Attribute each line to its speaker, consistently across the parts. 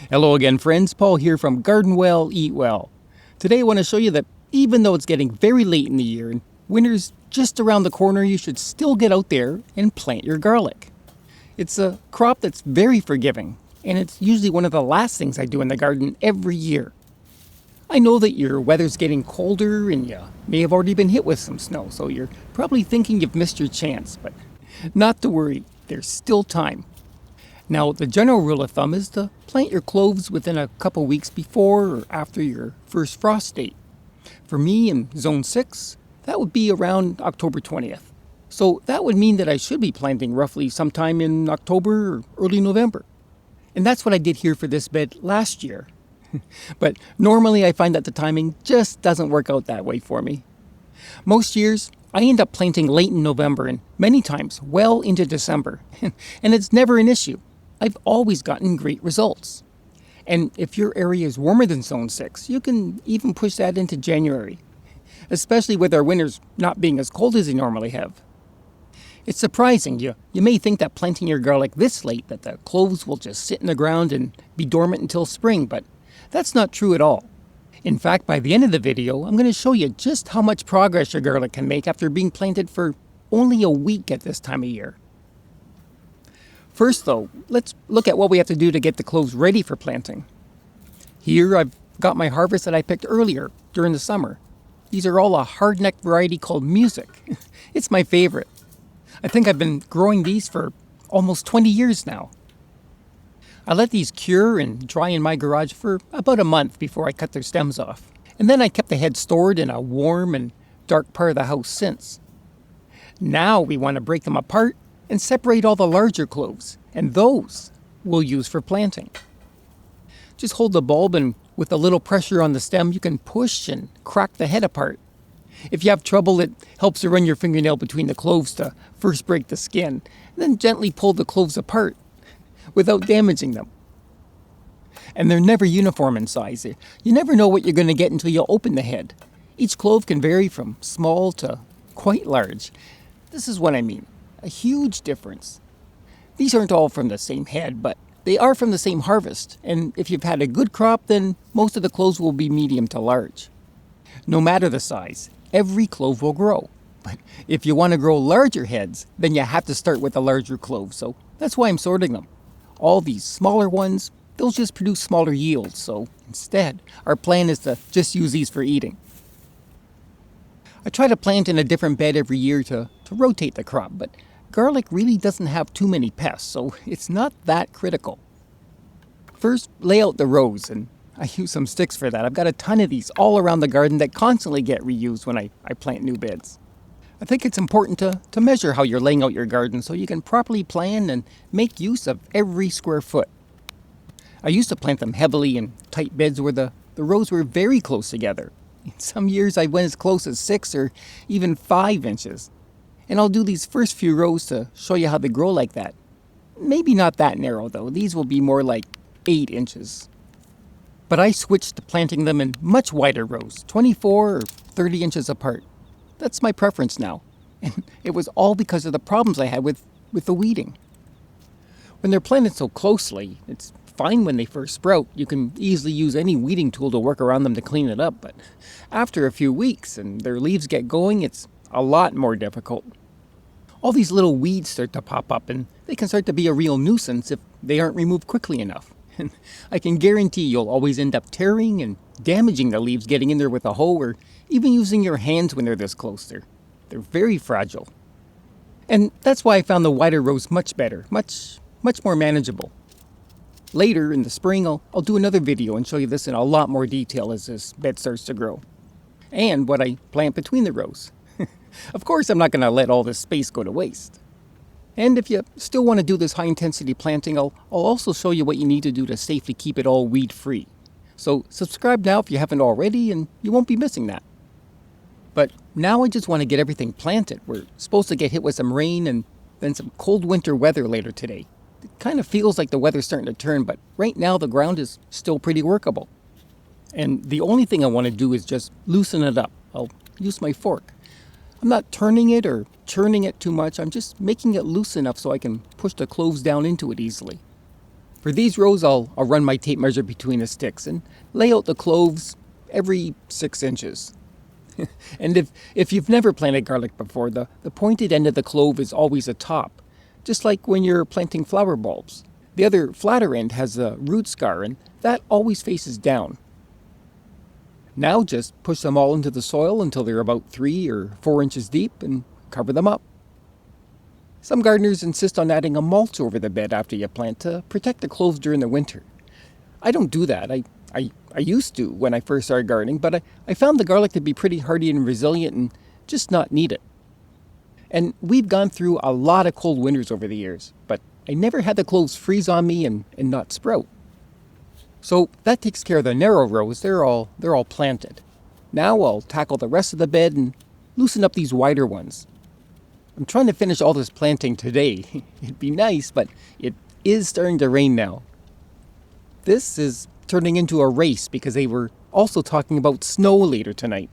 Speaker 1: Hello again, friends. Paul here from Garden Well, Eat Well. Today I want to show you that even though it's getting very late in the year and winter's just around the corner, you should still get out there and plant your garlic. It's a crop that's very forgiving, and it's usually one of the last things I do in the garden every year. I know that your weather's getting colder and you may have already been hit with some snow, so you're probably thinking you've missed your chance, but not to worry, there's still time. Now, the general rule of thumb is to plant your cloves within a couple weeks before or after your first frost date. For me in Zone 6, that would be around October 20th. So that would mean that I should be planting roughly sometime in October or early November. And that's what I did here for this bed last year. But normally I find that the timing just doesn't work out that way for me. Most years, I end up planting late in November and many times well into December. And it's never an issue. I've always gotten great results. And if your area is warmer than Zone 6, you can even push that into January, especially with our winters not being as cold as they normally have. It's surprising. You may think that planting your garlic this late that the cloves will just sit in the ground and be dormant until spring, but that's not true at all. In fact, by the end of the video, I'm going to show you just how much progress your garlic can make after being planted for only a week at this time of year. First though, let's look at what we have to do to get the cloves ready for planting. Here I've got my harvest that I picked earlier during the summer. These are all a hard-necked variety called Music. It's my favorite. I think I've been growing these for almost 20 years now. I let these cure and dry in my garage for about a month before I cut their stems off. And then I kept the heads stored in a warm and dark part of the house since. Now we want to break them apart and separate all the larger cloves, and those we'll use for planting. Just hold the bulb and with a little pressure on the stem you can push and crack the head apart. If you have trouble, it helps to run your fingernail between the cloves to first break the skin, and then gently pull the cloves apart without damaging them. And they're never uniform in size. You never know what you're going to get until you open the head. Each clove can vary from small to quite large. This is what I mean. A huge difference. These aren't all from the same head, but they are from the same harvest, and if you've had a good crop, then most of the cloves will be medium to large. No matter the size, every clove will grow. But if you want to grow larger heads, then you have to start with a larger clove, so that's why I'm sorting them. All these smaller ones, they'll just produce smaller yields, so instead, our plan is to just use these for eating. I try to plant in a different bed every year to rotate the crop, but garlic really doesn't have too many pests, so it's not that critical. First, lay out the rows, and I use some sticks for that. I've got a ton of these all around the garden that constantly get reused when I plant new beds. I think it's important to measure how you're laying out your garden so you can properly plan and make use of every square foot. I used to plant them heavily in tight beds where the rows were very close together. In some years I went as close as 6 or even 5 inches. And I'll do these first few rows to show you how they grow like that. Maybe not that narrow though, these will be more like 8 inches. But I switched to planting them in much wider rows, 24 or 30 inches apart. That's my preference now. And it was all because of the problems I had with the weeding. When they're planted so closely, it's fine when they first sprout. You can easily use any weeding tool to work around them to clean it up. But after a few weeks and their leaves get going, it's a lot more difficult. All these little weeds start to pop up and they can start to be a real nuisance if they aren't removed quickly enough. And I can guarantee you'll always end up tearing and damaging the leaves getting in there with a hoe or even using your hands when they're this close. They're very fragile. And that's why I found the wider rows much better, much more manageable. Later in the spring, I'll do another video and show you this in a lot more detail as this bed starts to grow. And what I plant between the rows. Of course, I'm not going to let all this space go to waste. And if you still want to do this high-intensity planting, I'll also show you what you need to do to safely keep it all weed-free. So subscribe now if you haven't already, and you won't be missing that. But now I just want to get everything planted. We're supposed to get hit with some rain and then some cold winter weather later today. It kind of feels like the weather's starting to turn, but right now the ground is still pretty workable. And the only thing I want to do is just loosen it up. I'll use my fork. I'm not turning it or churning it too much. I'm just making it loose enough so I can push the cloves down into it easily. For these rows, I'll run my tape measure between the sticks and lay out the cloves every 6 inches. And if you've never planted garlic before, the pointed end of the clove is always atop, just like when you're planting flower bulbs. The other flatter end has a root scar, and that always faces down. Now just push them all into the soil until they're about 3 or 4 inches deep and cover them up. Some gardeners insist on adding a mulch over the bed after you plant to protect the cloves during the winter. I don't do that. I used to when I first started gardening, but I found the garlic to be pretty hardy and resilient and just not need it. And we've gone through a lot of cold winters over the years, but I never had the cloves freeze on me and not sprout. So that takes care of the narrow rows. They're all planted. Now I'll tackle the rest of the bed and loosen up these wider ones. I'm trying to finish all this planting today. It'd be nice, but it is starting to rain now. This is turning into a race because they were also talking about snow later tonight.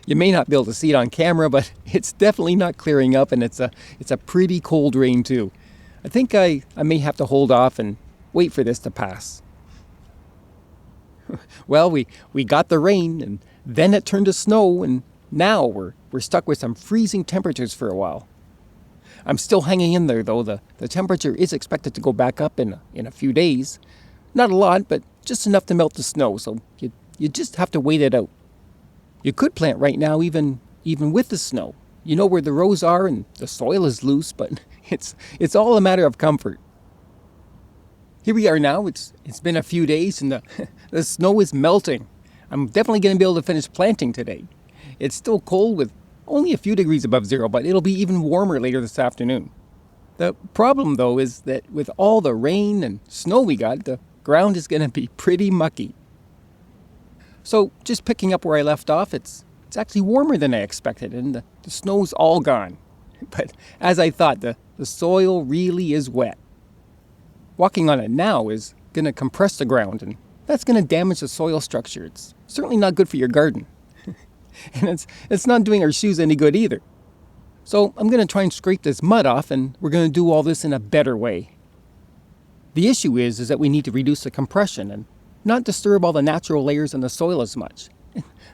Speaker 1: You may not be able to see it on camera, but it's definitely not clearing up, and it's a pretty cold rain too. I think I may have to hold off and wait for this to pass. Well, we got the rain, and then it turned to snow, and now we're stuck with some freezing temperatures for a while. I'm still hanging in there, though. The temperature is expected to go back up in a few days. Not a lot, but just enough to melt the snow, so you just have to wait it out. You could plant right now even with the snow. You know where the rows are and the soil is loose, but it's all a matter of comfort. Here we are now. It's been a few days and the snow is melting. I'm definitely going to be able to finish planting today. It's still cold with only a few degrees above zero, but it'll be even warmer later this afternoon. The problem, though, is that with all the rain and snow we got, the ground is going to be pretty mucky. So just picking up where I left off, it's actually warmer than I expected, and the snow's all gone. But as I thought, the soil really is wet. Walking on it now is going to compress the ground, and that's going to damage the soil structure. It's certainly not good for your garden. And it's not doing our shoes any good either. So I'm going to try and scrape this mud off, and we're going to do all this in a better way. The issue is that we need to reduce the compression and not disturb all the natural layers in the soil as much.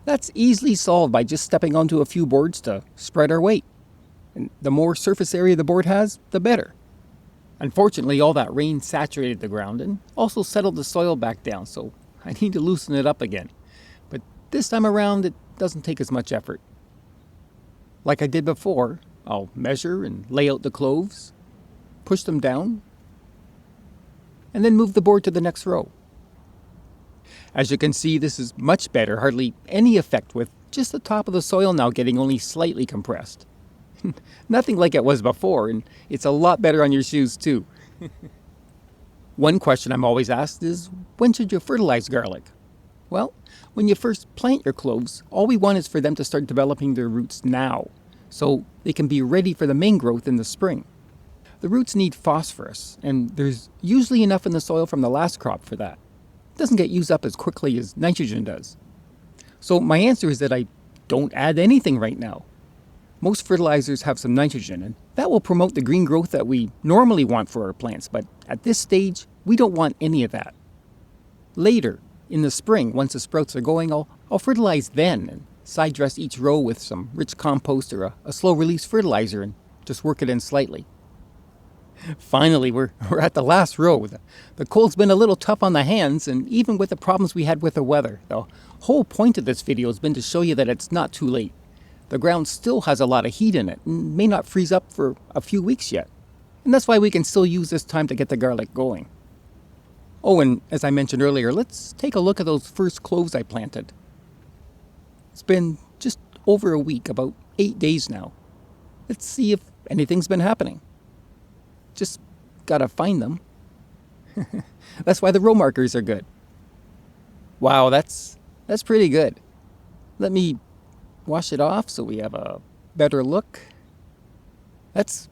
Speaker 1: That's easily solved by just stepping onto a few boards to spread our weight. And the more surface area the board has, the better. Unfortunately, all that rain saturated the ground and also settled the soil back down, so I need to loosen it up again. But this time around, it doesn't take as much effort. Like I did before, I'll measure and lay out the cloves, push them down, and then move the board to the next row. As you can see, this is much better, hardly any effect with just the top of the soil now getting only slightly compressed. Nothing like it was before, and it's a lot better on your shoes too. One question I'm always asked is, when should you fertilize garlic? Well, when you first plant your cloves, all we want is for them to start developing their roots now, so they can be ready for the main growth in the spring. The roots need phosphorus, and there's usually enough in the soil from the last crop for that. It doesn't get used up as quickly as nitrogen does. So my answer is that I don't add anything right now. Most fertilizers have some nitrogen, and that will promote the green growth that we normally want for our plants, but at this stage, we don't want any of that. Later, in the spring, once the sprouts are going, I'll fertilize then and side dress each row with some rich compost or a slow-release fertilizer and just work it in slightly. Finally, we're at the last row. The cold's been a little tough on the hands, and even with the problems we had with the weather. The whole point of this video has been to show you that it's not too late. The ground still has a lot of heat in it and may not freeze up for a few weeks yet. And that's why we can still use this time to get the garlic going. Oh, and as I mentioned earlier, let's take a look at those first cloves I planted. It's been just over a week, about 8 days now. Let's see if anything's been happening. Just gotta find them. That's why the row markers are good. Wow, that's pretty good. Let me wash it off so we have a better look. That's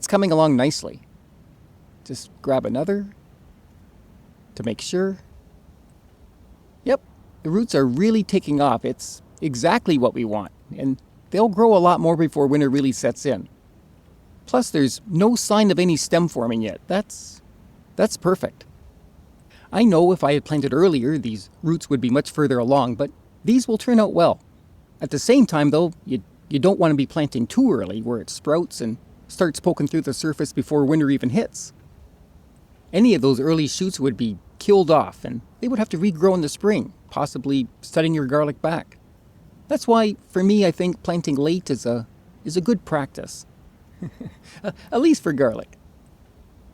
Speaker 1: coming along nicely. Just grab another to make sure. Yep, the roots are really taking off. It's exactly what we want, and they'll grow a lot more before winter really sets in. Plus, there's no sign of any stem forming yet. That's perfect. I know if I had planted earlier, these roots would be much further along, but these will turn out well. At the same time, though, you don't want to be planting too early where it sprouts and starts poking through the surface before winter even hits. Any of those early shoots would be killed off and they would have to regrow in the spring, possibly setting your garlic back. That's why, for me, I think planting late is a good practice. At least for garlic.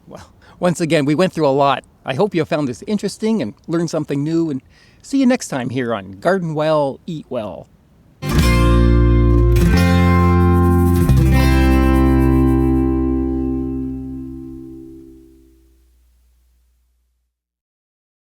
Speaker 1: Well, once again, we went through a lot. I hope you found this interesting and learned something new, and see you next time here on Garden Well, Eat Well.